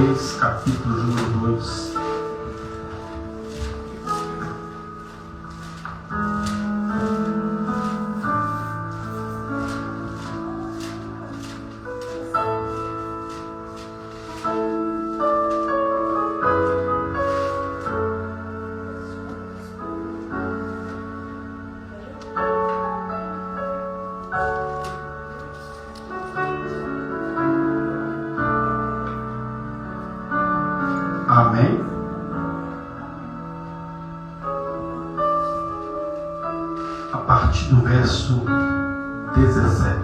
Reis, capítulo número 2. Amém? A partir do verso 17.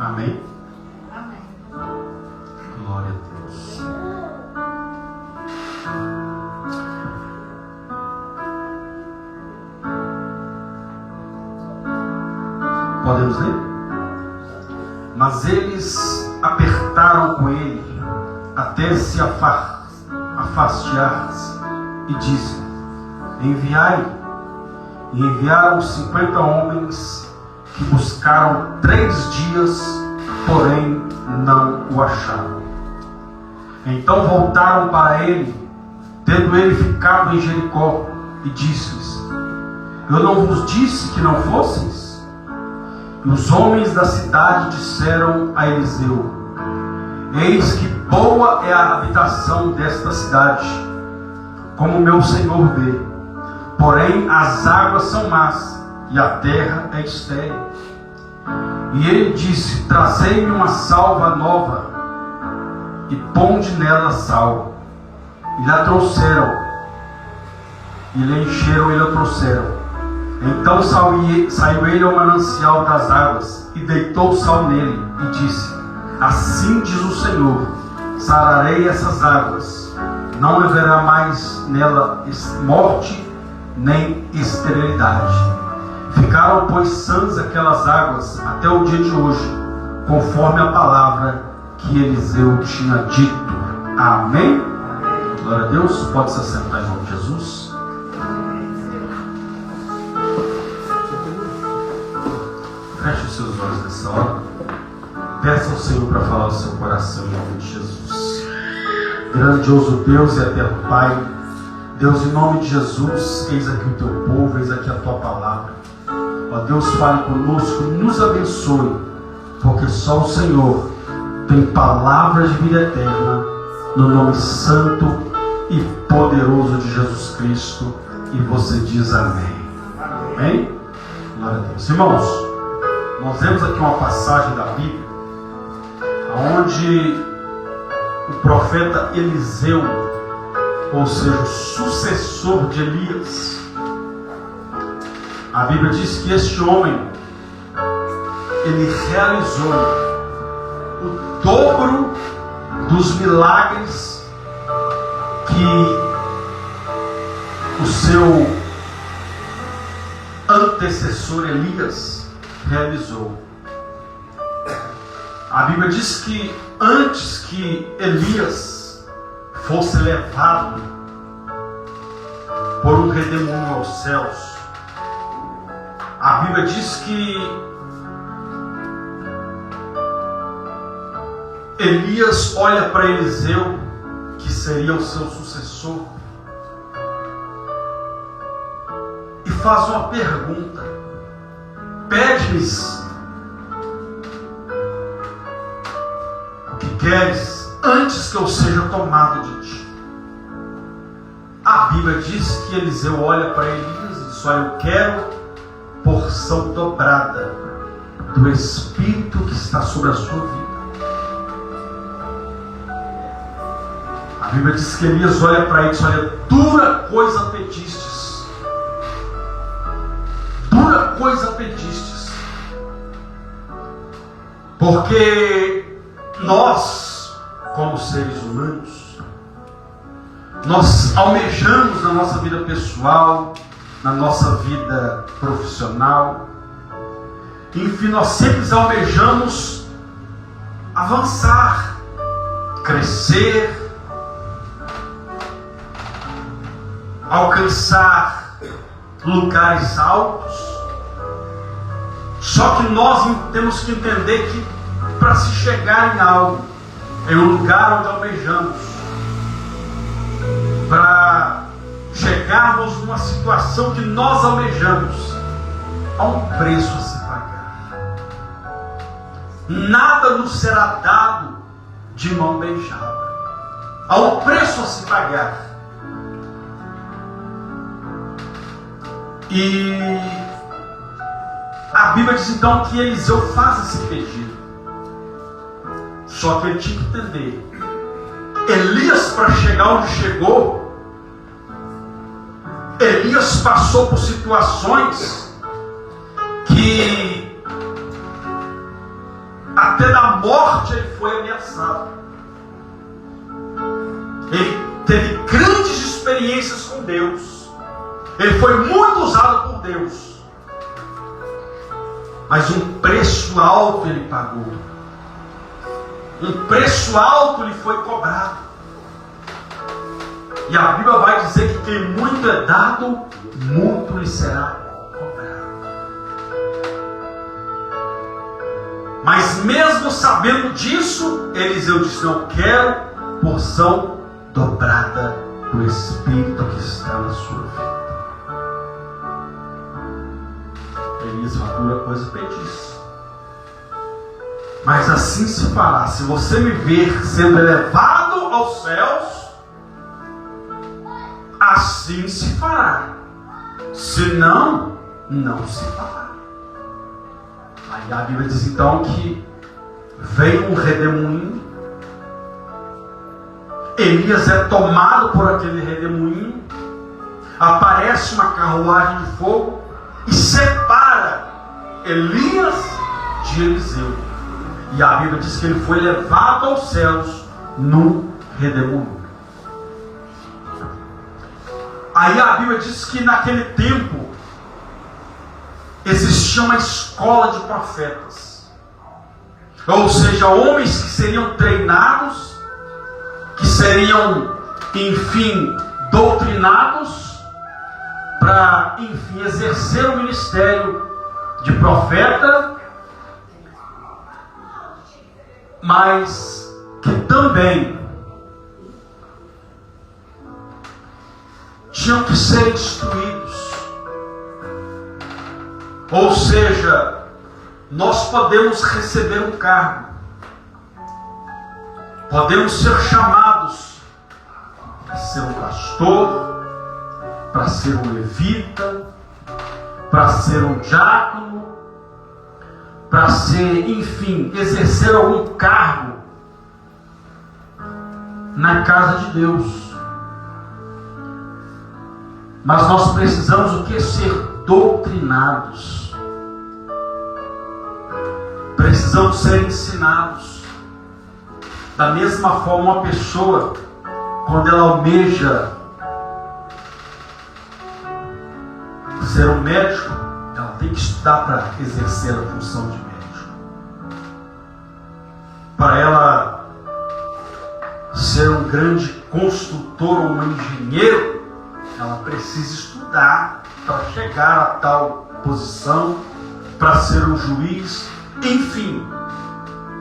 Amém? Amém. Glória a Deus. Podemos ler? Mas eles apertaram com ele até se afastiar-se e disse: enviai. E enviaram 50 homens que buscaram 3 dias, porém não o acharam. Então voltaram para ele, tendo ele ficado em Jericó, e disse-lhes: eu não vos disse que não fosseis? E os homens da cidade disseram a Eliseu: eis que boa é a habitação desta cidade, como meu senhor vê, porém as águas são más, e a terra é estéril. E ele disse: trazei-me uma salva nova, e ponde nela sal. E lhe a trouxeram, e lhe encheram e lhe a trouxeram. Então saiu ele ao manancial das águas, e deitou sal nele, e disse: assim diz o Senhor, sararei essas águas, não haverá mais nela morte, nem esterilidade. Ficaram, pois, sãs aquelas águas até o dia de hoje, conforme a palavra que Eliseu tinha dito. Amém? Glória a Deus. Pode se assentar em nome de Jesus. Feche os seus olhos nessa hora. Peça ao Senhor para falar ao seu coração em nome de Jesus. Grandioso Deus e eterno Pai, Deus, em nome de Jesus, eis aqui o teu povo, eis aqui a tua palavra. Ó Deus, fale conosco, nos abençoe, porque só o Senhor tem palavras de vida eterna, no nome santo e poderoso de Jesus Cristo. E você diz amém. Amém? Glória a Deus. Irmãos, nós vemos aqui uma passagem da Bíblia, onde o profeta Eliseu, ou seja, o sucessor de Elias, a Bíblia diz que este homem, ele realizou o dobro dos milagres que o seu antecessor Elias realizou. A Bíblia diz que antes que Elias fosse levado por um redemoinho aos céus, a Bíblia diz que Elias olha para Eliseu, que seria o seu sucessor, e faz uma pergunta: pede-lhes o que queres antes que eu seja tomado de ti. A Bíblia diz que Eliseu olha para Elias e diz: olha, eu quero porção dobrada do Espírito que está sobre a sua vida. A Bíblia diz que Elias olha para ele e diz: olha, dura coisa pedistes. Dura coisa pedistes. Porque nós, como seres humanos, Nós almejamos na nossa vida pessoal, na nossa vida profissional. Enfim, nós sempre almejamos avançar, crescer, alcançar lugares altos. Só que nós temos que entender que para se chegar em algo, em um lugar onde almejamos, para chegarmos numa situação que nós almejamos, há um preço a se pagar. Nada nos será dado de mão beijada. Há um preço a se pagar. E a Bíblia diz então que Eliseu faz esse pedido. Só que ele tinha que entender. Elias, para chegar onde chegou, Elias passou por situações que até da morte ele foi ameaçado. Ele teve grandes experiências com Deus. Ele foi muito usado por Deus. Mas um preço alto ele pagou. Um preço alto lhe foi cobrado. E a Bíblia vai dizer que quem muito é dado, muito lhe será cobrado. Mas mesmo sabendo disso, Eliseu disse: não quero porção dobrada do Espírito que está na sua vida. Elias falou: a coisa pedisse. Mas assim se fará. Se você me ver sendo elevado aos céus, assim se fará. Se não, não se fará. Aí a Bíblia diz então que veio um redemoinho. Elias é tomado por aquele redemoinho. Aparece uma carruagem de fogo e separa Elias de Eliseu. E a Bíblia diz que ele foi levado aos céus num redemoinho. Aí a Bíblia diz que naquele tempo existia uma escola de profetas. Ou seja, homens que seriam treinados, que seriam, enfim, doutrinados para, enfim, exercer o ministério de profeta, mas que também tinham que ser instruídos. Ou seja, nós podemos receber um cargo, podemos ser chamados para ser um pastor, para ser um levita, para ser um diácono, para ser, enfim, exercer algum cargo na casa de Deus. Mas nós precisamos o que? Ser doutrinados. Precisamos ser ensinados. Da mesma forma, uma pessoa, quando ela almeja ser um médico, ela tem que estudar para exercer a função de médico. Para ela ser um grande construtor ou um engenheiro, ela precisa estudar para chegar a tal posição, para ser um juiz, enfim,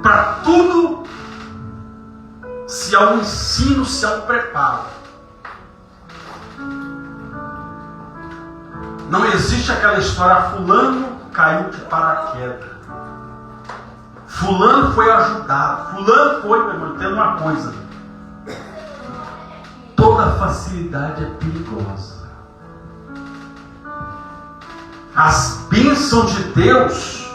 para tudo, se há um ensino, se há um preparo. Não existe aquela história: fulano caiu de paraquedas, fulano foi ajudado, fulano foi, meu irmão, entenda uma coisa: toda facilidade é perigosa. As bênçãos de Deus,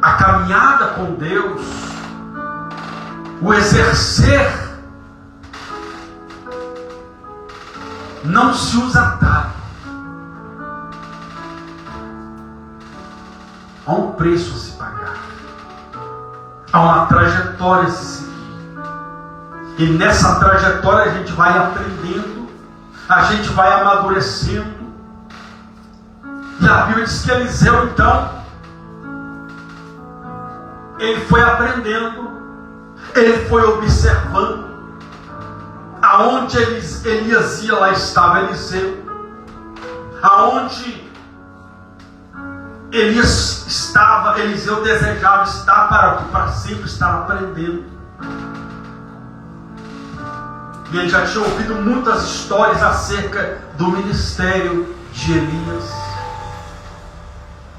a caminhada com Deus, o exercer, não se usa atalho. Há um preço a se pagar. Há uma trajetória a se seguir. E nessa trajetória a gente vai aprendendo, a gente vai amadurecendo. E a Bíblia diz que Eliseu, então, ele foi aprendendo, ele foi observando. Aonde Elias ia, lá estava Eliseu. Aonde Elias estava, Eliseu desejava estar para sempre estar aprendendo. E ele já tinha ouvido muitas histórias acerca do ministério de Elias.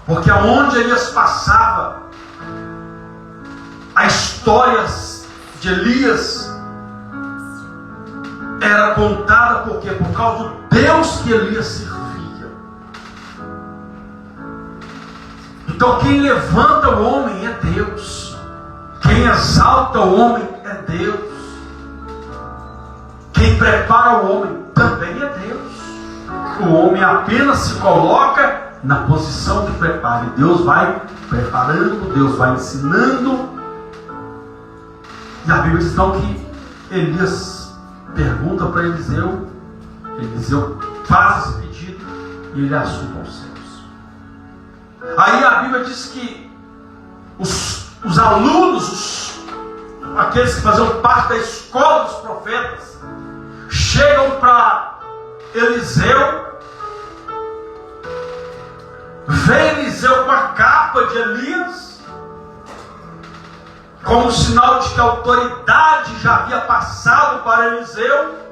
Porque aonde Elias passava, a história de Elias era contada porque por causa do Deus que Elias servia. Então quem levanta o homem é Deus. Quem exalta o homem é Deus. Quem prepara o homem também é Deus. O homem apenas se coloca na posição de preparo. E Deus vai preparando, Deus vai ensinando. E a Bíblia diz então que Elias pergunta para Eliseu. Eliseu faz esse pedido e ele assume aos céus. Aí a Bíblia diz que os alunos, aqueles que faziam parte da escola dos profetas, chegam para Eliseu, vê Eliseu com a capa de Elias, como sinal de que a autoridade já havia passado para Eliseu.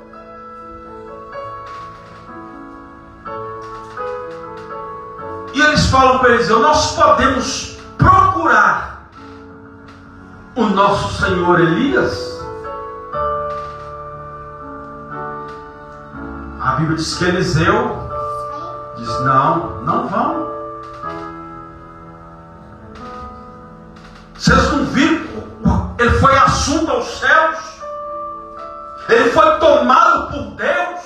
E eles falam para Eliseu: nós podemos procurar o nosso senhor Elias? A Bíblia diz que Eliseu diz: não vão. Vocês não viram? Ele foi assunto aos céus. Ele foi tomado por Deus.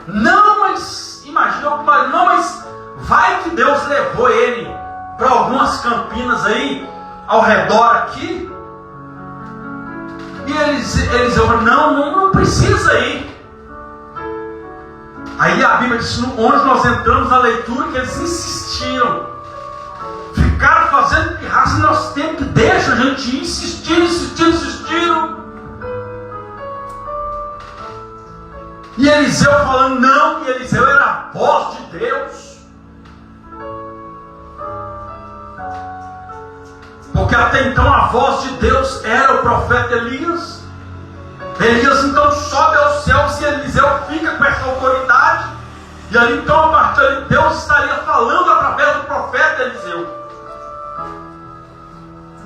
Não, mas imagina, não, mas vai que Deus levou ele para algumas campinas aí ao redor aqui. E Eliseu falou: não precisa ir. Aí a Bíblia diz, onde nós entramos na leitura, que eles insistiram, ficaram fazendo pirraça, e nós temos que deixar a gente ir, insistiram. E Eliseu falando não, e Eliseu era a voz de Deus. Porque até então a voz de Deus era o profeta Elias. Elias então sobe aos céus e Eliseu fica com essa autoridade. E ali então a partir de Deus estaria falando através do profeta Eliseu.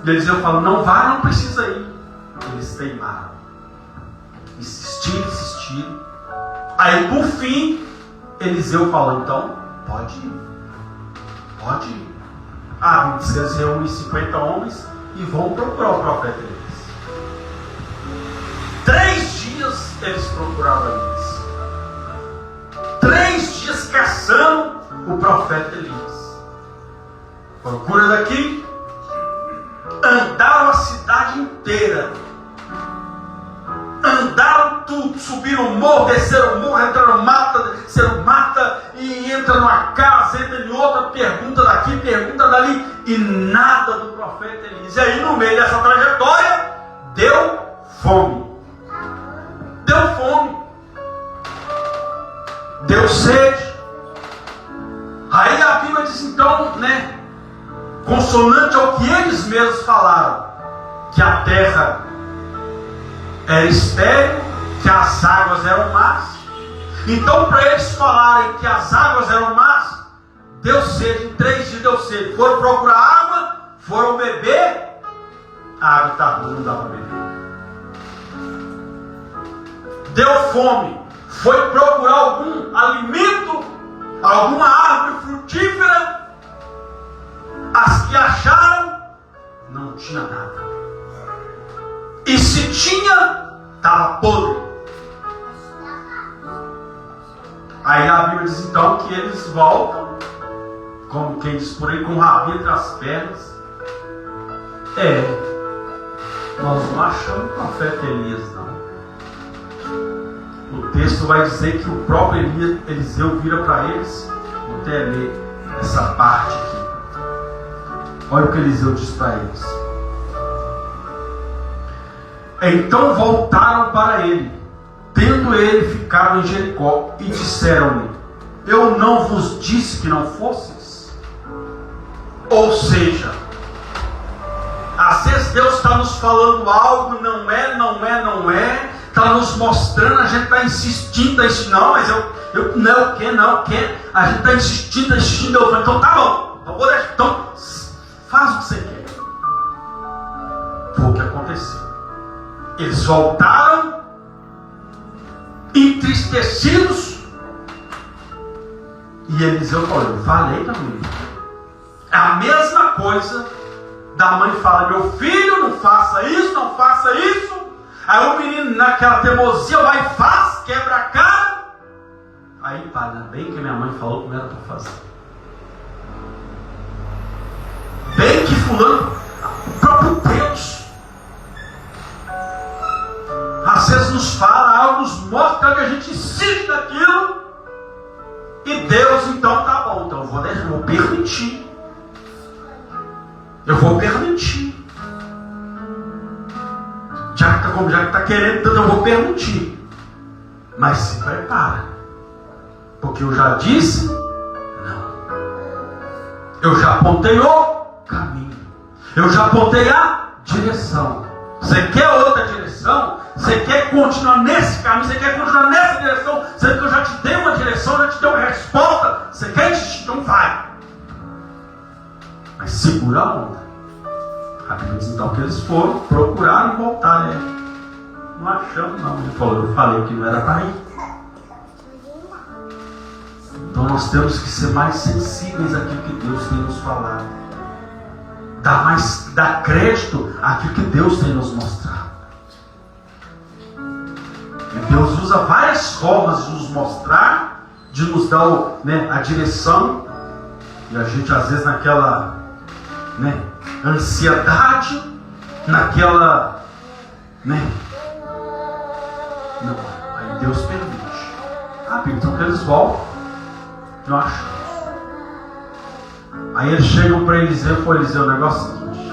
E Eliseu fala: não vai, não precisa ir. Eles teimaram, insistiram. Aí por fim Eliseu falou: então pode ir. Ah, eles reúnem 50 homens e vão procurar o profeta Elias. 3 dias eles procuraram Elias. 3 dias caçando o profeta Elias. Procura daqui. Andaram a cidade inteira. Andaram tudo. Subiram o morro, desceram o morro, entraram no mata, desceram mata, e entra numa casa, entra em outra, pergunta daqui, pergunta dali, e nada do profeta Elias. E aí no meio dessa trajetória deu fome. Deu sede. Aí a Bíblia diz então, consonante ao que eles mesmos falaram, que a terra era estéril, que as águas eram más. Então para eles falarem que as águas eram más, deu sede. Em 3 dias deu sede. Foram procurar água, foram beber, a água está ruim, não dá para beber. Deu fome, foi procurar algum alimento, alguma árvore frutífera. As que acharam, não tinha nada. E se tinha, estava podre. Aí a Bíblia diz então que eles voltam, como quem diz por aí, com o rabo entre as pernas. Nós não achamos o profeta Elias, não. O texto vai dizer que o próprio Eliseu vira para eles. Vou até ler essa parte aqui. Olha o que Eliseu diz para eles. Então voltaram para ele, tendo ele ficado em Jericó, e disseram-lhe: eu não vos disse que não fosseis? Ou seja, às vezes Deus está nos falando algo, não é, está nos mostrando, a gente está insistindo, não, mas eu não, o que, a gente está insistindo, eu falo, então tá bom, vou deixar, então faz o que você quer. Foi o que aconteceu. Eles voltaram, entristecidos, e Eliseu falou: eu falei também. É a mesma coisa da mãe fala: meu filho, não faça isso, não faça isso. Aí o menino, naquela teimosia, vai e faz, quebra a cara. Aí, pá, ainda bem que minha mãe falou como era para fazer. Bem que fulano, o próprio Deus, às vezes nos fala algo, nos mostra que a gente insiste naquilo. E Deus, então, tá bom, então eu vou permitir. Eu vou permitir. Já que está querendo, então eu vou permitir. Mas se prepara. Porque eu já disse não. Eu já apontei o caminho. Eu já apontei a direção. Você quer outra direção? Você quer continuar nesse caminho? Você quer continuar nessa direção? Sendo que eu já te dei uma direção, já te dei uma resposta. Você quer insistir? Então vai. Mas segura a onda. A Bíblia diz então que eles foram, procuraram e voltaram. Não achamos não. Ele falou: eu falei que não era para ir. Então nós temos que ser mais sensíveis àquilo que Deus tem nos falado. Dar crédito àquilo que Deus tem nos mostrado. E Deus usa várias formas de nos mostrar, de nos dar a direção. E a gente às vezes naquela ansiedade, naquela não, aí Deus permite. Então que eles voltam. Não achamos. Aí eles chegam para Eliseu e falam: Eliseu, o negócio é o seguinte: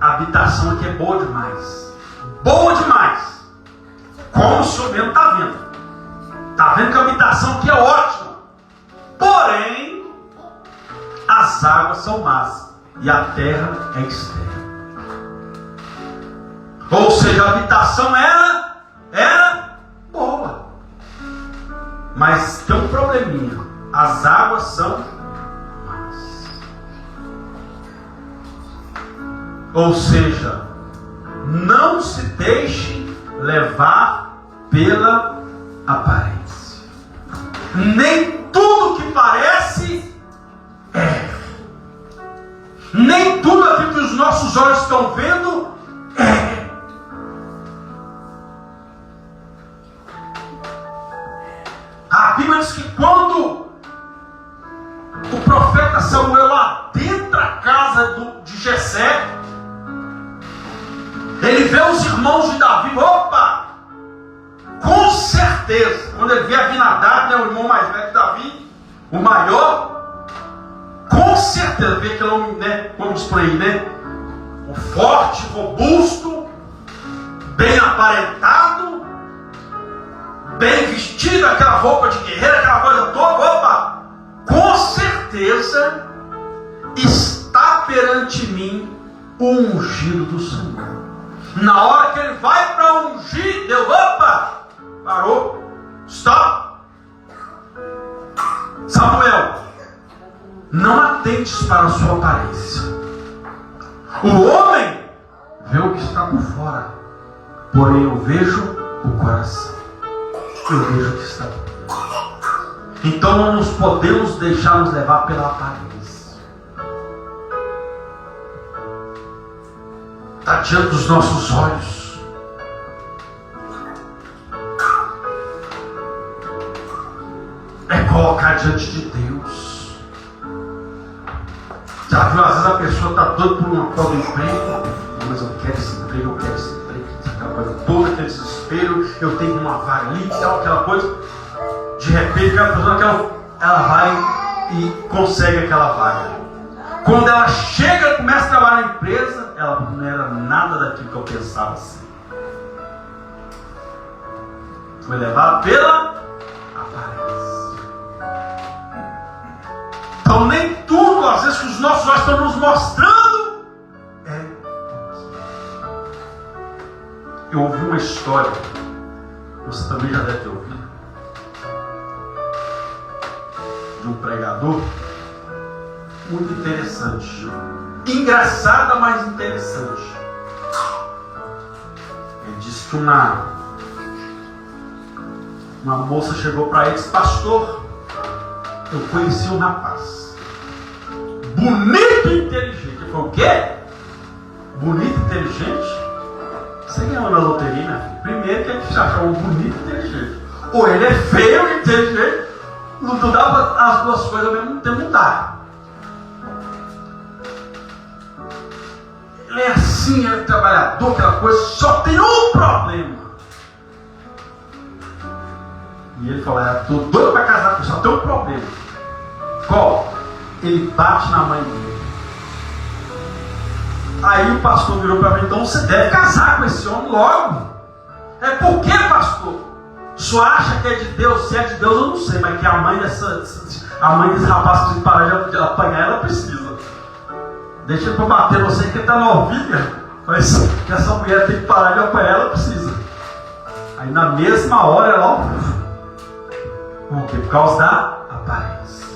a habitação aqui é boa demais. Boa demais. Como o senhor mesmo está vendo. Está vendo que a habitação aqui é ótima. Porém, as águas são más e a terra é estéril. Ou seja, a habitação era boa. Mas tem um probleminha. As águas são más. Ou seja, não se deixe levar pela aparência. Nem tudo que parece é. Nem tudo aquilo que os nossos olhos estão vendo é. A Bíblia diz que quando o profeta Samuel adentra a casa de Jessé, ele vê os irmãos de Davi. Opa! Com certeza, quando ele vê Abinadab, o irmão mais velho de Davi, o maior, com certeza vê aquele homem, vamos por aí, o forte, robusto, bem aparentado, bem vestido, aquela roupa de guerreiro, aquela coisa toda. Opa! Com certeza está perante mim o ungido do Senhor. Na hora que ele vai para ungir, Deus, opa! Parou, stop. Samuel, não atentes para a sua aparência. O homem vê o que está por fora, porém eu vejo o coração. Eu vejo o que está por fora. Então não nos podemos deixar nos levar pela aparência. Está diante dos nossos olhos. É colocar diante de Deus. Já viu, às vezes a pessoa está doida por não pode do emprego. Mas eu quero esse emprego, eu quero esse emprego. Aquela coisa toda, aquele desespero. Eu tenho uma vaga ali, tal, aquela coisa. De repente, aquela pessoa, ela vai e consegue aquela vaga. Quando ela chega, começa a trabalhar na empresa, ela não era nada daquilo que eu pensava assim. Foi levada pela aparência. Então nem tudo, às vezes, que os nossos olhos estão nos mostrando é. Eu ouvi uma história, você também já deve ter ouvido, de um pregador muito interessante, engraçada, mas interessante. Ele disse que uma moça chegou para ele e disse: pastor, eu conheci um rapaz bonito e inteligente. Ele falou: o quê? Bonito e inteligente? Você ganhou na loteria, né? Primeiro que a gente achou um bonito e inteligente. Ou ele é feio e inteligente. Não dava as duas coisas ao mesmo tempo, não dá. Ele é assim, ele é trabalhador, aquela coisa, só tem um problema. E ele falou: estou doido para casar com ele, só tem um problema. Qual? Ele bate na mãe dele. Aí o pastor virou para mim: então você deve casar com esse homem logo. É por quê, pastor? Só acha que é de Deus? Se é de Deus eu não sei, mas que a mãe desse rapaz precisa parar de apanhar, ela precisa. Deixa para bater você que está novinha, mas que essa mulher tem que parar de apanhar, ela precisa. Aí na mesma hora ela, por quê? Por causa da aparência.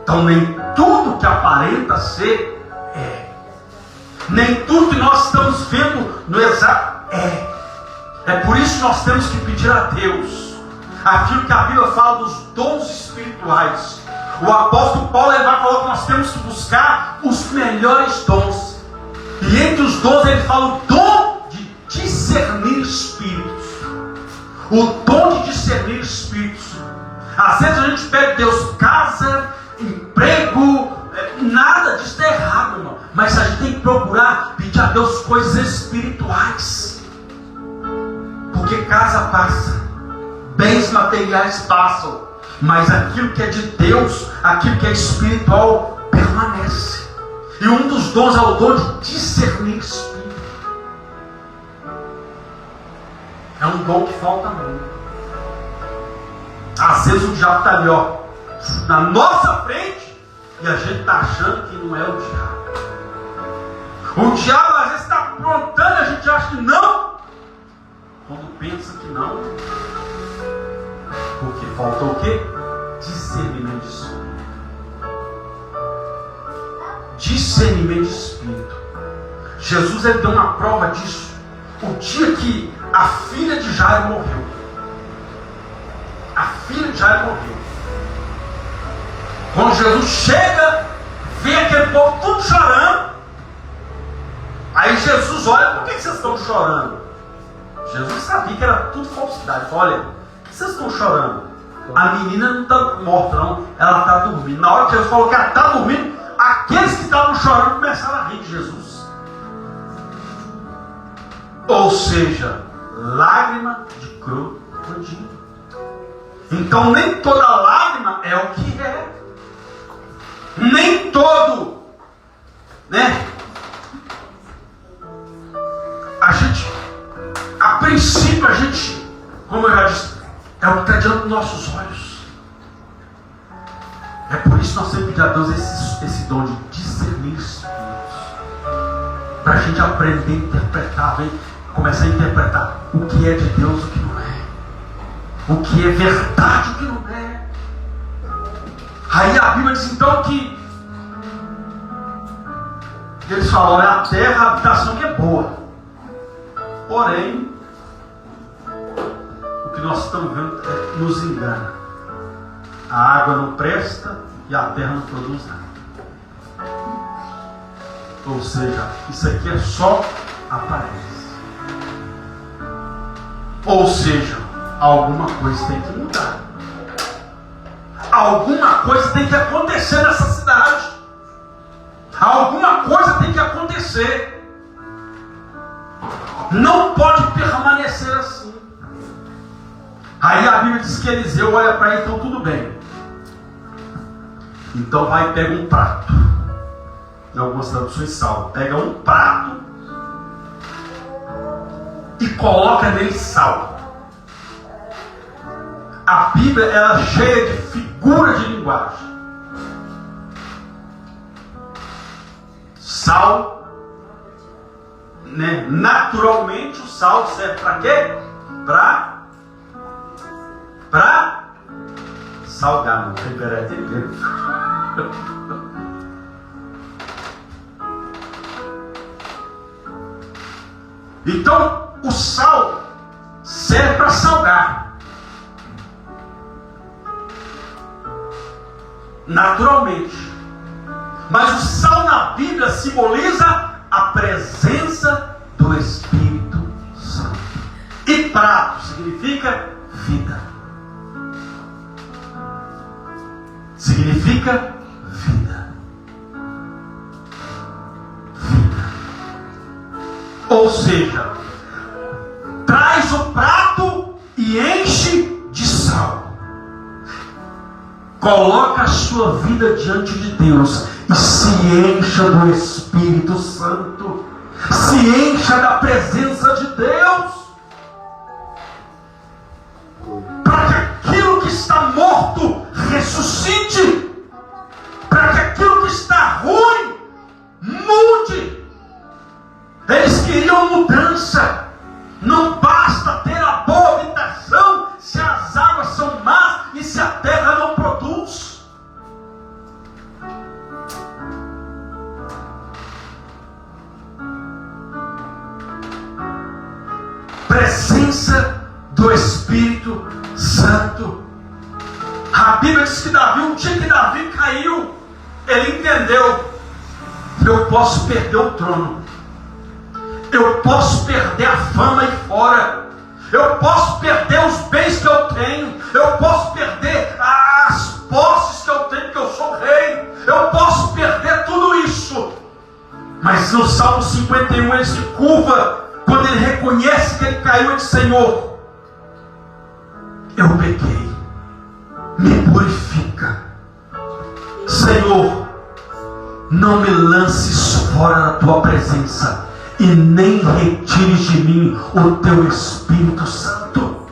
Então nem tudo que aparenta ser é. Nem tudo que nós estamos vendo no exato é. É por isso que nós temos que pedir a Deus aquilo que a Bíblia fala dos dons espirituais. O apóstolo Paulo ele vai falar que nós temos que buscar os melhores dons. E entre os dons ele fala o dom de discernir espíritos. O dom de discernir espíritos. Às vezes a gente pede a Deus casa, emprego, nada disso está errado, irmão. Mas a gente tem que procurar pedir a Deus coisas espirituais. Porque casa passa, bens materiais passam, mas aquilo que é de Deus, aquilo que é espiritual, permanece. E um dos dons é o dom de discernir espírito. É um dom que falta muito. Às vezes o diabo está ali, ó, na nossa frente, e a gente está achando que não é o diabo. O diabo às vezes está aprontando, a gente acha que não. Quando pensa que não, porque falta o quê? Discernimento de espírito. Discernimento de espírito. Jesus ele deu uma prova disso o dia que a filha de Jairo morreu. A filha de Jairo morreu. Quando Jesus chega, vê aquele povo tudo chorando. Aí Jesus olha: por que vocês estão chorando? Jesus sabia que era tudo falsidade. Olha, por que vocês estão chorando? A menina não está morta, não. Ela está dormindo. Na hora que Jesus falou que ela está dormindo, aqueles que estavam chorando começaram a rir de Jesus. Ou seja, lágrima de crocodilo. Então nem toda lágrima é o que é. Nem todo, né? A princípio a gente, como eu já disse, é o que está diante dos nossos olhos. É por isso que nós temos que pedir a Deus esse dom de discernir espíritos. Para a gente aprender a interpretar, começar a interpretar o que é de Deus e o que não é. O que é verdade e o que não é. Aí a Bíblia diz então que eles falam: é a terra, a habitação que é boa. Porém, o que nós estamos vendo nos engana. A água não presta e a terra não produz nada. Ou seja, isso aqui é só aparência. Ou seja, alguma coisa tem que mudar. Alguma coisa tem que acontecer nessa cidade. Alguma coisa permanecer. Não pode permanecer assim. Aí a Bíblia diz que Eliseu olha para ele, então tudo bem. Então vai e pega um prato. Em algumas traduções sal. Pega um prato e coloca nele sal. A Bíblia ela é cheia de figura de linguagem. Sal, né? Naturalmente o sal serve para quê? Para salgar, não temperar é tempero. Então o sal serve para salgar. Naturalmente. Mas o sal na Bíblia simboliza a presença do Espírito Santo. E prato significa vida. Significa vida. Vida. Ou seja, traz o prato e enche de sal. Coloca a sua vida diante de Deus e se encha do Espírito Santo. Se encha da presença de Deus. Para que aquilo que está morto ressuscite. Para que aquilo que está ruim mude. Eles queriam mudança. Não basta ter a boa habitação se as águas são más e se a terra não produz. Presença do Espírito Santo. A Bíblia diz que Davi, um dia que Davi caiu, ele entendeu: eu posso perder o trono, eu posso perder a fama aí fora, eu posso perder os bens que eu tenho, eu posso perder as posses que eu tenho, porque eu sou rei, eu posso perder tudo isso. Mas no Salmo 51 ele se curva, quando ele reconhece que ele caiu, ele diz: Senhor, eu pequei, me purifica. Senhor, não me lances fora da tua presença e nem retires de mim o teu Espírito Santo.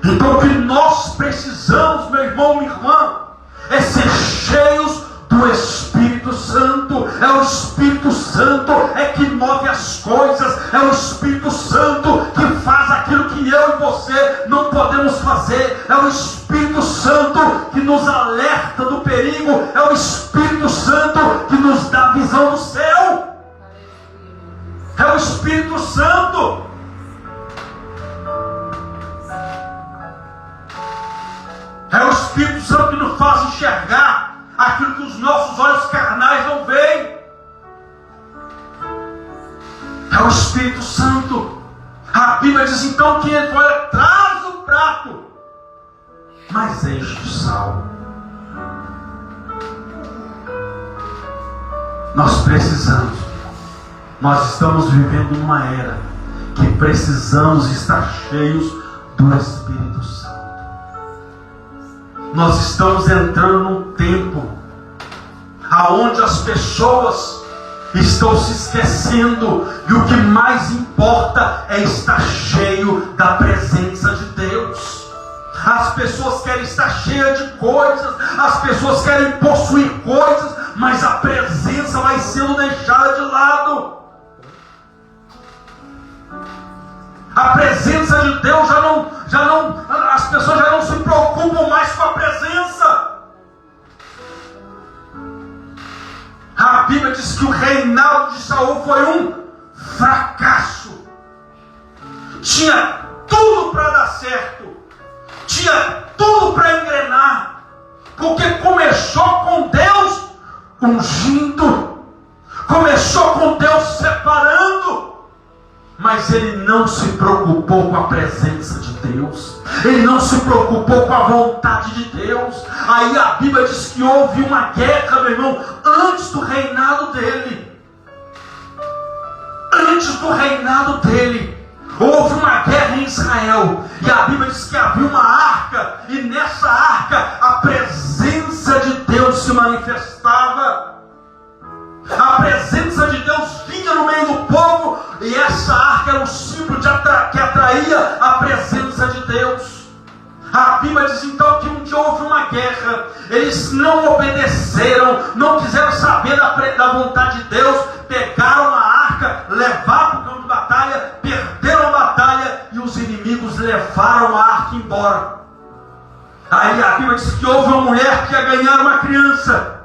Então o que nós precisamos, meu irmão, minha irmã, é ser cheios do Espírito Santo. É o Espírito Santo é que move as coisas. É o Espírito Santo que faz aquilo que eu e você não podemos fazer. É o Espírito Santo que nos alerta do perigo. É o Espírito Santo que nos dá a visão do céu. É o Espírito Santo. É o Espírito Santo que nos faz enxergar aquilo que os nossos olhos carnais não veem. É o Espírito Santo. A Bíblia diz então que ele olha, traz o prato, mas enche de sal. Nós precisamos. Nós estamos vivendo numa era que precisamos estar cheios do Espírito Santo. Nós estamos entrando num tempo aonde as pessoas estão se esquecendo e o que mais importa é estar cheio da presença de Deus. As pessoas querem estar cheias de coisas, as pessoas querem possuir coisas, mas a presença vai sendo deixada de lado. A presença de Deus as pessoas já não se preocupam mais com a presença. A Bíblia diz que o reinado de Saul foi um fracasso. Tinha tudo para dar certo, tinha tudo para engrenar, porque começou com Deus ungindo, começou com Deus separando, mas ele não se preocupou com a presença de Deus, ele não se preocupou com a vontade de Deus. Aí a Bíblia diz que houve uma guerra, meu irmão, antes do reinado dele. do reinado dele, houve uma guerra em Israel, e a Bíblia diz que havia uma arca, e nessa arca a presença de Deus se manifestava. A presença de Deus vinha no meio do povo, e essa arca era um símbolo que atraía a presença de Deus. A Bíblia diz então que um dia houve uma guerra, eles não obedeceram, não quiseram saber da vontade de Deus, pegaram a arca, levaram para o campo de batalha, perderam a batalha, e os inimigos levaram a arca embora. Aí a Bíblia diz que houve uma mulher que ia ganhar uma criança,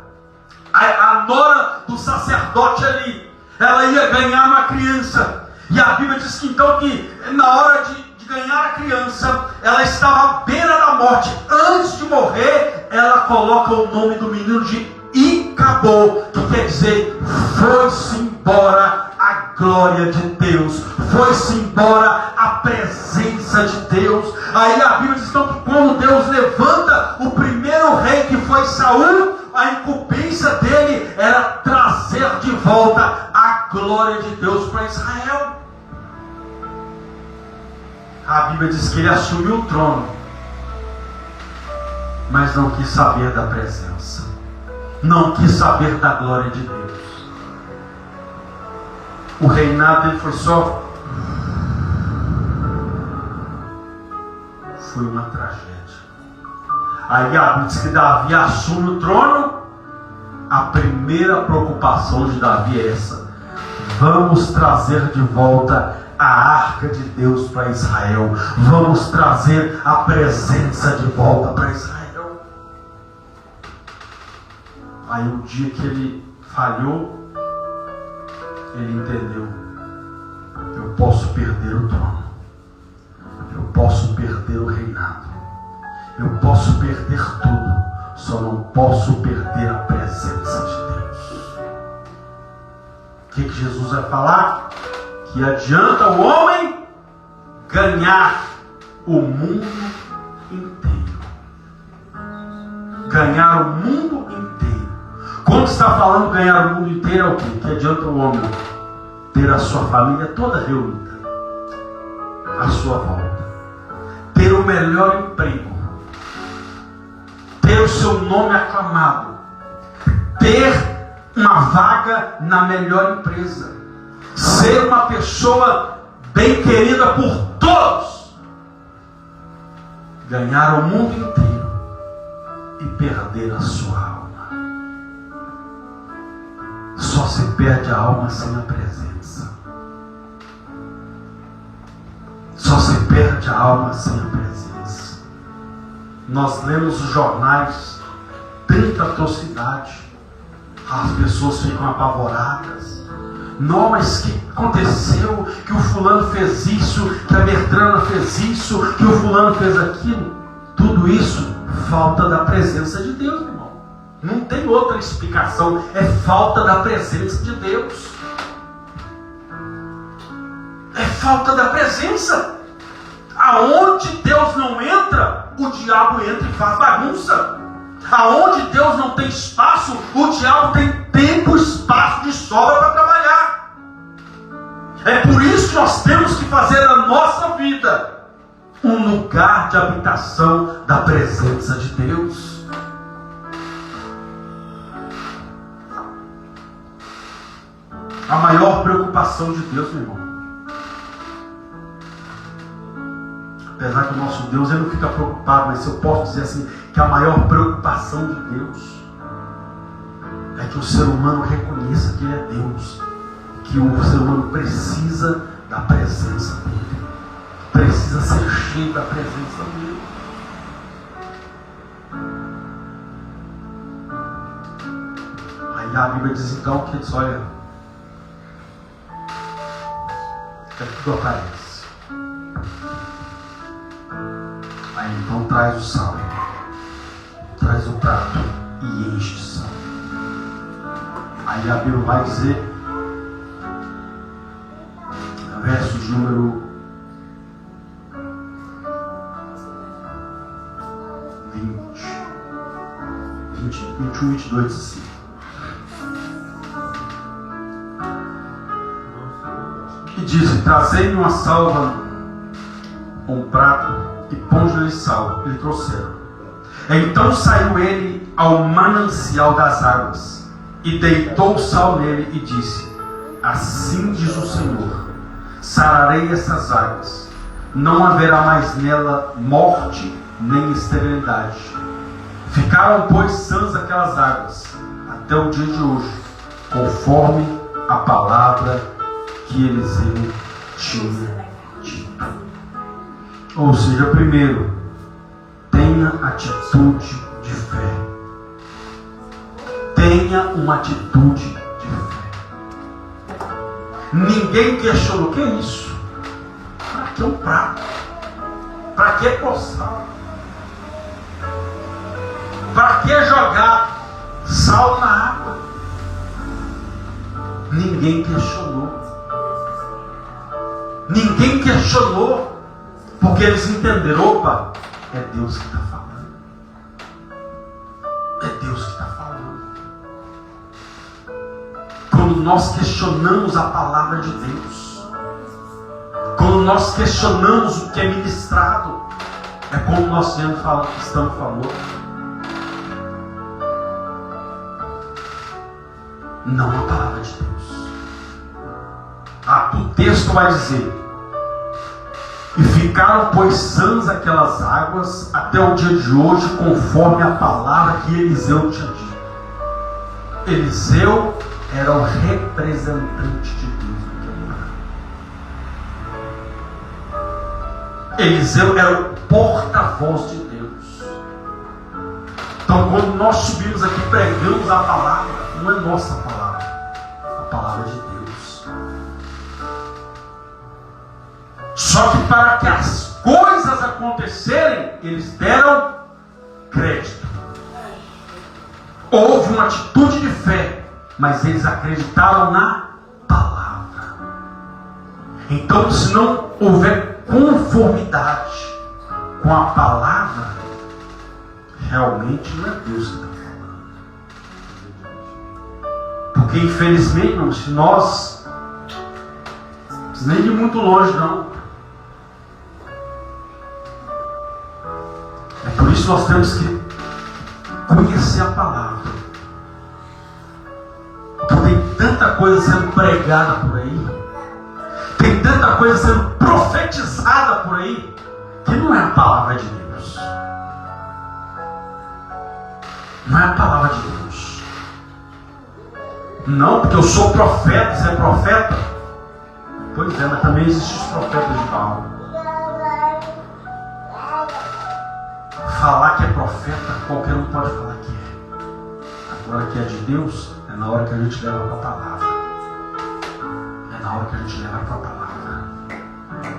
a nora do sacerdote ali, ela ia ganhar uma criança, e a Bíblia diz que então que na hora de ganhar a criança, ela estava à beira da morte. Antes de morrer, ela coloca o nome do menino de Icabô, que quer dizer, foi-se embora a glória de Deus, foi-se embora a presença de Deus. Aí a Bíblia diz então que quando Deus levanta o primeiro rei, que foi Saul, a incumbência dele era trazer de volta a glória de Deus para Israel. A Bíblia diz que ele assumiu o trono, mas não quis saber da presença, não quis saber da glória de Deus. O reinado dele foi uma tragédia. Aí a Bíblia diz que Davi assume o trono. A primeira preocupação de Davi é essa: vamos trazer de volta a arca de Deus para Israel, vamos trazer a presença de volta para Israel. Aí o dia que ele falhou, ele entendeu: eu posso perder o trono, eu posso perder o reinado, eu posso perder tudo, só não posso perder a presença de Deus. O que Jesus vai falar? Que adianta o homem ganhar o mundo inteiro. Ganhar o mundo inteiro. Quando está falando ganhar o mundo inteiro, é o quê? Que adianta o homem ter a sua família toda reunida à sua volta, ter o melhor emprego, ter o seu nome aclamado, ter uma vaga na melhor empresa, ser uma pessoa bem querida por todos, ganhar o mundo inteiro e perder a sua alma. Só se perde a alma sem a presença. Só se perde a alma sem a presença. Nós lemos os jornais, tanta atrocidade, as pessoas ficam apavoradas. Não, mas que aconteceu? Que o fulano fez isso, que a Bertrana fez isso, que o fulano fez aquilo. Tudo isso, falta da presença de Deus, meu irmão. Não tem outra explicação, é falta da presença de Deus. É falta da presença. Aonde Deus não entra, o diabo entra e faz bagunça. Aonde Deus não tem espaço, o diabo tem tempo e espaço de sobra para trabalhar. É por isso que nós temos que fazer a nossa vida um lugar de habitação da presença de Deus. A maior preocupação de Deus, meu irmão, apesar que o nosso Deus ele não fica preocupado, mas eu posso dizer assim, que a maior preocupação de Deus é que o ser humano reconheça que Ele é Deus, que o ser humano precisa da presença dEle, precisa ser cheio da presença dEle. Aí a Bíblia diz então que diz, olha, que tudo aparece. Aí então traz o sal, traz o prato e enche de sal. Aí a Bíblia vai dizer, verso de número 21, 22 diz assim. e disse: trazei-me uma salva, um prato, e ponde-lhe sal. Eles trouxeram. Então saiu ele ao manancial das águas, e deitou o sal nele, e disse: assim diz o Senhor, sararei essas águas, não haverá mais nela morte nem esterilidade. Ficaram, pois, sãs aquelas águas até o dia de hoje, conforme a palavra que Eliseu tinha dito. Ou seja, primeiro, tenha atitude de fé. Tenha uma atitude de fé. Ninguém questionou: o que é isso? Para que um prato? Para que coçar? Para que jogar sal na água? Ninguém questionou. Ninguém questionou, porque eles entenderam: opa, é Deus que está falando. É Deus que está falando. Quando nós questionamos a palavra de Deus, quando nós questionamos o que é ministrado, é como nós estamos falando. Não a palavra de Deus. O texto vai dizer: e ficaram, pois, sãs aquelas águas até o dia de hoje, conforme a palavra que Eliseu tinha dito. Eliseu era o representante de Deus naquele lugar. Eliseu era o porta-voz de Deus. Então, quando nós subimos aqui, pregamos a palavra, não é nossa palavra, a palavra de Deus. Só que para que as coisas acontecerem, eles deram crédito. Houve uma atitude de fé, mas eles acreditaram na palavra. Então, se não houver conformidade com a palavra, realmente não é Deus que está falando. Porque, infelizmente, não, se nós, nem de muito longe não, é por isso que nós temos que conhecer a palavra. Porque tem tanta coisa sendo pregada por aí, tem tanta coisa sendo profetizada por aí, que não é a palavra de Deus. Não é a palavra de Deus. Não, porque eu sou profeta. Você é profeta? Pois é, mas também existem os profetas de Baal. Falar que é profeta, qualquer um pode falar que é. Agora que é de Deus, é na hora que a gente leva para a palavra. É na hora que a gente leva para a palavra.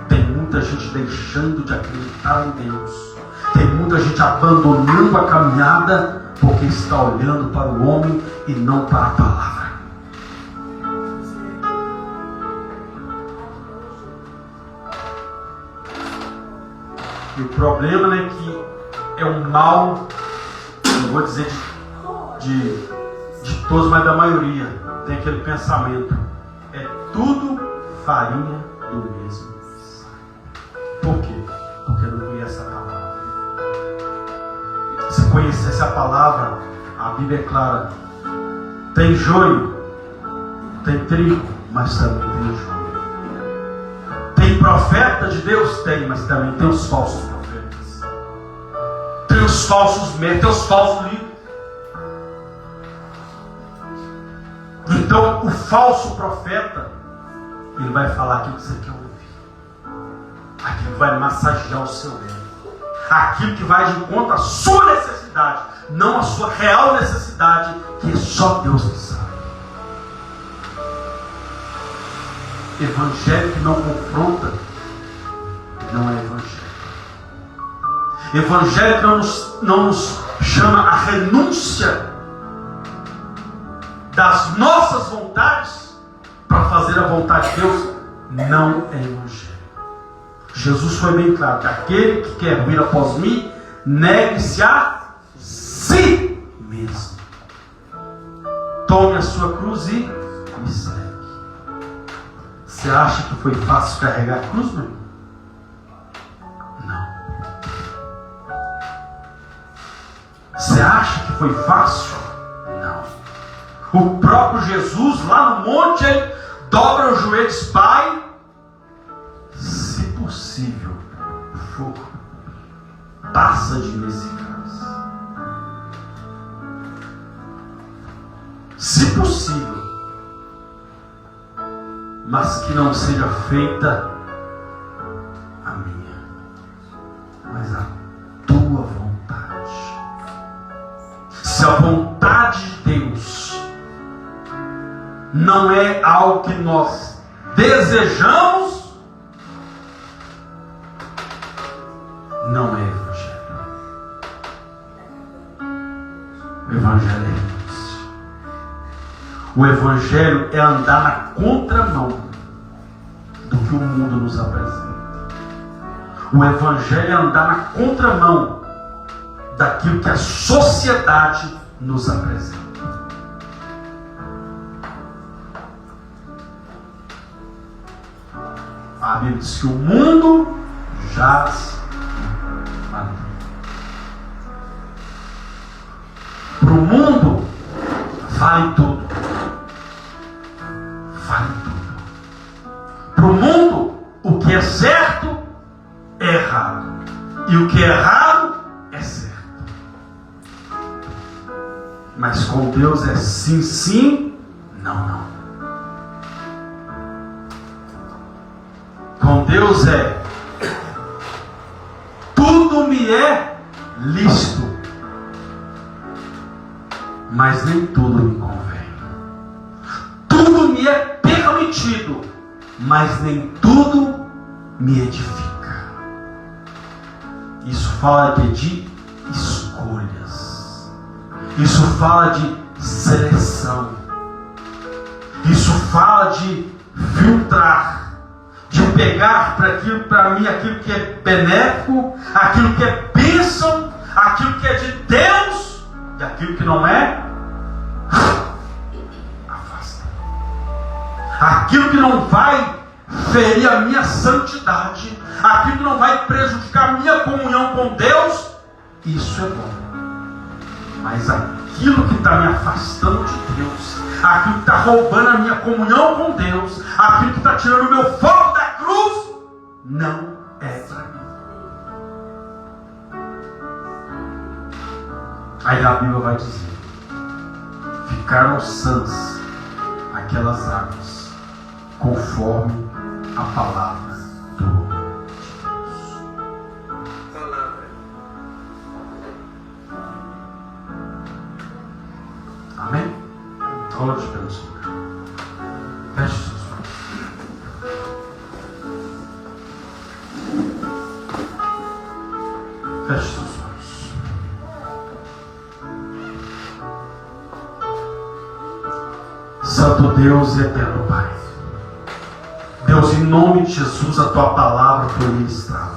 Tem muita gente deixando de acreditar em Deus. Tem muita gente abandonando a caminhada porque está olhando para o homem e não para a palavra. E o problema é que é um mal, não vou dizer de todos, mas da maioria. Tem aquele pensamento: é tudo farinha do mesmo saco. Por quê? Porque não conhece a palavra. Se conhecesse a palavra, a Bíblia é clara: tem joio, tem trigo, mas também tem joio. Tem profeta de Deus? Tem, mas também tem os falsos profetas. Tem os falsos mestres, tem os falsos líderes. Então, o falso profeta, ele vai falar aquilo que você quer ouvir, aquilo que vai massagear o seu ego, aquilo que vai de encontro à sua necessidade, não à sua real necessidade, que é só Deus que sabe. Evangelho que não confronta não é evangelho. Evangelho que não nos chama a renúncia das nossas vontades para fazer a vontade de Deus, não é evangelho. Jesus foi bem claro que aquele que quer vir após mim, negue-se a si mesmo, tome a sua cruz e me segue. Você acha que foi fácil carregar a cruz, meu irmão? Não. Você acha que foi fácil? Não. O próprio Jesus, lá no monte, ele dobra os joelhos, Pai, se possível, fogo, passa de mim esse cálice. Se possível, mas que não seja feita a minha, mas a tua vontade. Se a vontade de Deus não é algo que nós desejamos, não é evangelho. O evangelho é renúncia. O evangelho é andar na contramão do que o mundo nos apresenta. O evangelho é andar na contramão daquilo que a sociedade nos apresenta. A Bíblia diz que o mundo jaz no maligno. Para o mundo, vale tudo. Vale tudo. Para o mundo, o que é certo é errado. E o que é errado é certo. Mas com Deus é sim, sim, não, não. Com Deus é tudo me é lícito, mas nem tudo me convém. Tudo me é permitido, mas nem tudo me edifica. Isso fala de escolhas. Isso fala de seleção. Isso fala de filtrar. De pegar para mim aquilo que é benéfico, aquilo que é bênção, aquilo que é de Deus, e aquilo que não é, afasta. Aquilo que não vai ferir a minha santidade, aquilo que não vai prejudicar a minha comunhão com Deus, isso é bom. Mas aquilo que está me afastando de Deus, aquilo que está roubando a minha comunhão com Deus, aquilo que está tirando o meu foco da cruz, não é para mim. Aí a Bíblia vai dizer: ficaram sãs aquelas águas, conforme a palavra do Deus. Amém? Glória a Deus. Feche seus olhos. Feche seus olhos. Santo Deus e eterno Pai, Deus, em nome de Jesus, a Tua palavra foi ministrada.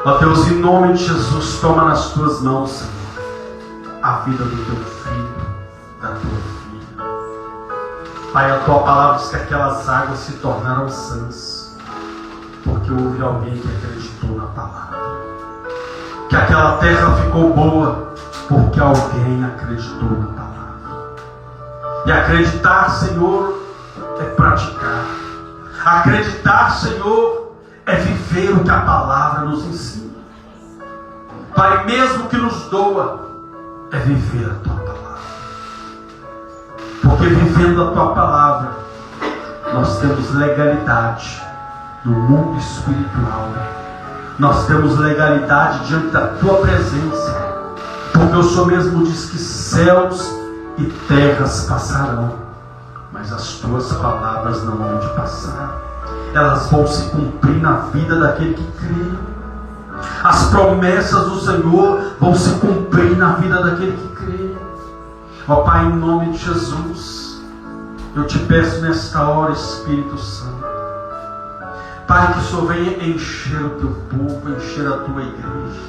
Ó Deus, em nome de Jesus, toma nas Tuas mãos, Senhor, a vida do Teu filho, da Tua filha. Pai, a Tua palavra diz que aquelas águas se tornaram sãs, porque houve alguém que acreditou na palavra. Que aquela terra ficou boa, porque alguém acreditou na palavra. E acreditar, Senhor, é praticar. Acreditar, Senhor, é viver o que a palavra nos ensina. Pai, mesmo que nos doa, é viver a Tua palavra. Porque vivendo a Tua palavra, nós temos legalidade no mundo espiritual. Nós temos legalidade diante da Tua presença. Porque o Senhor mesmo diz que céus e terras passarão, mas as Tuas palavras não vão de passar. Elas vão se cumprir na vida daquele que crê. As promessas do Senhor vão se cumprir na vida daquele que crê. Ó Pai, em nome de Jesus, eu te peço nesta hora, Espírito Santo, Pai, que o Senhor venha encher o Teu povo, encher a Tua igreja,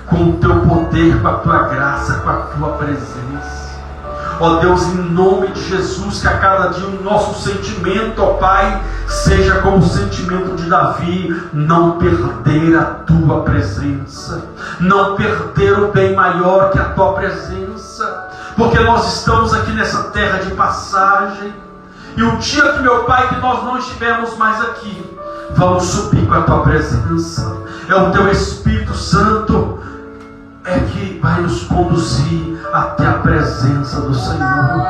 com o Teu poder, com a Tua graça, com a Tua presença. Ó Deus, em nome de Jesus, que a cada dia o nosso sentimento, ó Pai, seja como o sentimento de Davi, não perder a tua presença, não perder o bem maior que a tua presença, porque nós estamos aqui nessa terra de passagem, e o dia que, meu Pai, que nós não estivermos mais aqui, vamos subir com a tua presença. É o teu Espírito Santo que vai nos conduzir até a presença do Senhor.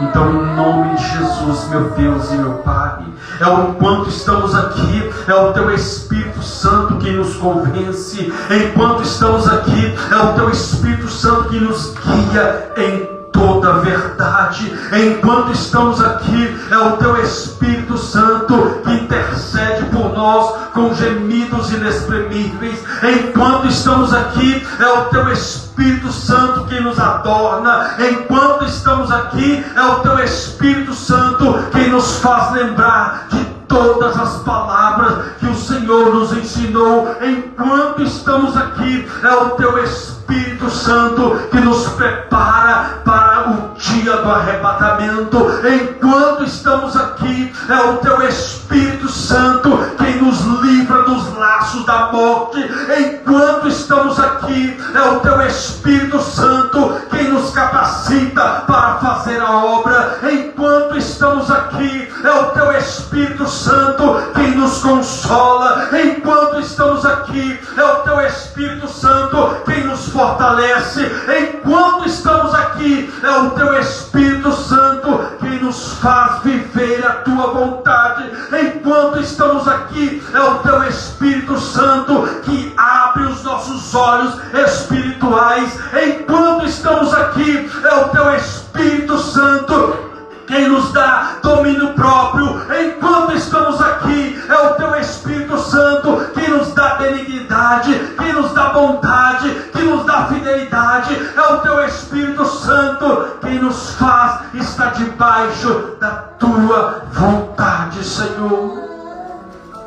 Então, em nome de Jesus, meu Deus e meu Pai, enquanto estamos aqui, é o teu Espírito Santo que nos convence. Enquanto estamos aqui, é o teu Espírito Santo que nos guia em toda a verdade. Enquanto estamos aqui, é o teu Espírito Santo que intercede por nós com gemidos inexprimíveis. Enquanto estamos aqui, é o teu Espírito Santo que nos adorna. Enquanto estamos aqui, é o teu Espírito Santo que nos faz lembrar de todas as palavras que o Senhor nos ensinou. Enquanto estamos aqui, é o teu Espírito Santo que nos prepara para o dia do arrebatamento. Enquanto estamos aqui, é o teu Espírito Santo quem nos livra dos laços da morte. Enquanto estamos aqui, é o teu Espírito Santo quem nos capacita para fazer a obra. Enquanto estamos aqui, é o teu Espírito Santo quem nos consola. Enquanto estamos aqui, é o teu Espírito Santo quem nos fortalece. Enquanto estamos aqui, é o teu Espírito Santo quem nos faz viver a tua vontade. Enquanto estamos aqui, é o teu Espírito Santo que abre os nossos olhos espirituais. Enquanto estamos aqui, é o teu Espírito Santo quem nos dá domínio próprio. Enquanto estamos aqui, é o teu Espírito Santo que nos dá benignidade, que nos dá bondade, que nos dá fidelidade. É o teu Espírito Santo quem nos faz estar debaixo da tua vontade, Senhor.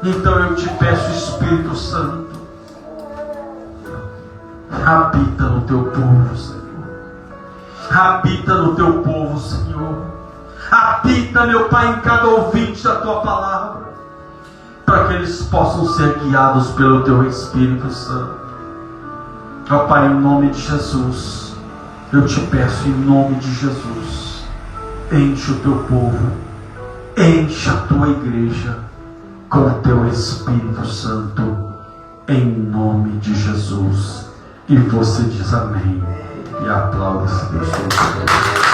Então eu te peço, Espírito Santo, habita no teu povo, Senhor. Habita no teu povo, Senhor. Habita, meu Pai, em cada ouvinte da tua palavra, para que eles possam ser guiados pelo teu Espírito Santo. Ó Pai, em nome de Jesus, eu te peço, em nome de Jesus, enche o teu povo, enche a tua igreja com o teu Espírito Santo, em nome de Jesus. E você diz amém e aplauda esse Deus.